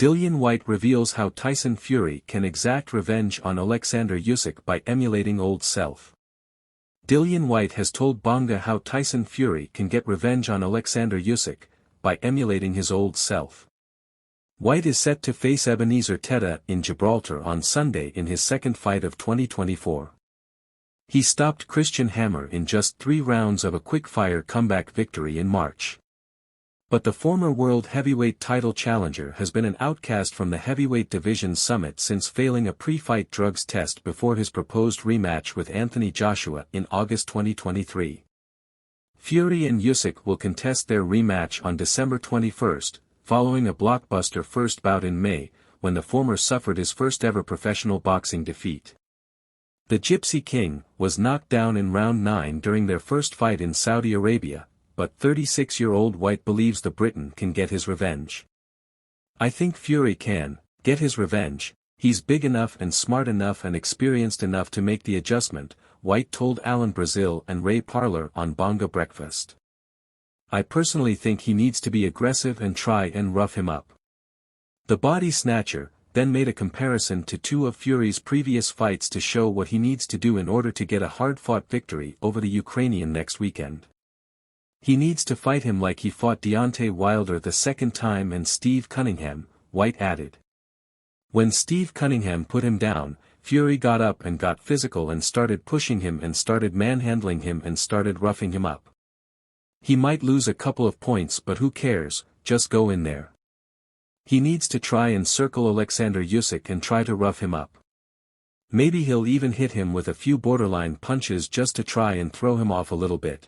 Dillian Whyte reveals how Tyson Fury can exact revenge on Oleksandr Usyk by emulating old self. Dillian Whyte has told Bonga how Tyson Fury can get revenge on Oleksandr Usyk, by emulating his old self. Whyte is set to face Ebenezer Teta in Gibraltar on Sunday in his second fight of 2024. He stopped Christian Hammer in just 3 rounds of a quick-fire comeback victory in March. But the former world heavyweight title challenger has been an outcast from the heavyweight division summit since failing a pre-fight drugs test before his proposed rematch with Anthony Joshua in August 2023. Fury and Usyk will contest their rematch on December 21, following a blockbuster first bout in May, when the former suffered his first-ever professional boxing defeat. The Gypsy King was knocked down in round 9 during their first fight in Saudi Arabia, but 36-year-old Whyte believes the Briton can get his revenge. "I think Fury can get his revenge. He's big enough and smart enough and experienced enough to make the adjustment," Whyte told Alan Brazil and Ray Parler on Bonga Breakfast. "I personally think he needs to be aggressive and try and rough him up." The body snatcher then made a comparison to 2 of Fury's previous fights to show what he needs to do in order to get a hard-fought victory over the Ukrainian next weekend. "He needs to fight him like he fought Deontay Wilder the second time and Steve Cunningham," Whyte added. "When Steve Cunningham put him down, Fury got up and got physical and started pushing him and started manhandling him and started roughing him up. He might lose a couple of points, but who cares, just go in there. He needs to try and circle Oleksandr Usyk and try to rough him up. Maybe he'll even hit him with a few borderline punches just to try and throw him off a little bit."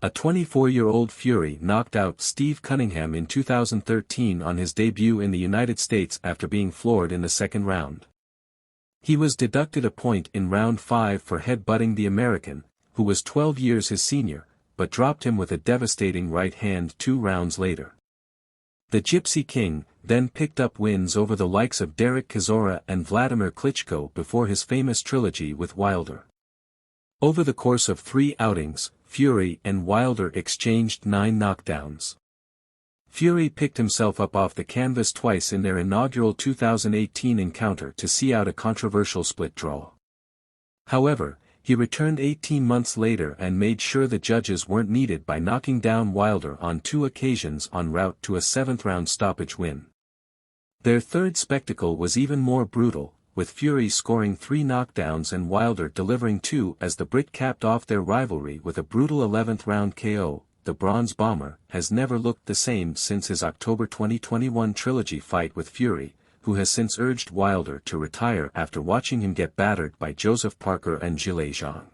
A 24-year-old Fury knocked out Steve Cunningham in 2013 on his debut in the United States after being floored in the second round. He was deducted a point in round 5 for head-butting the American, who was 12 years his senior, but dropped him with a devastating right hand 2 rounds later. The Gypsy King then picked up wins over the likes of Derek Chisora and Vladimir Klitschko before his famous trilogy with Wilder. Over the course of 3 outings, Fury and Wilder exchanged 9 knockdowns. Fury picked himself up off the canvas twice in their inaugural 2018 encounter to see out a controversial split draw. However, he returned 18 months later and made sure the judges weren't needed by knocking down Wilder on 2 occasions en route to a 7th-round stoppage win. Their third spectacle was even more brutal, with Fury scoring 3 knockdowns and Wilder delivering 2 as the Brit capped off their rivalry with a brutal 11th-round KO. The Bronze Bomber has never looked the same since his October 2021 trilogy fight with Fury, who has since urged Wilder to retire after watching him get battered by Joseph Parker and Zhilei Zhang.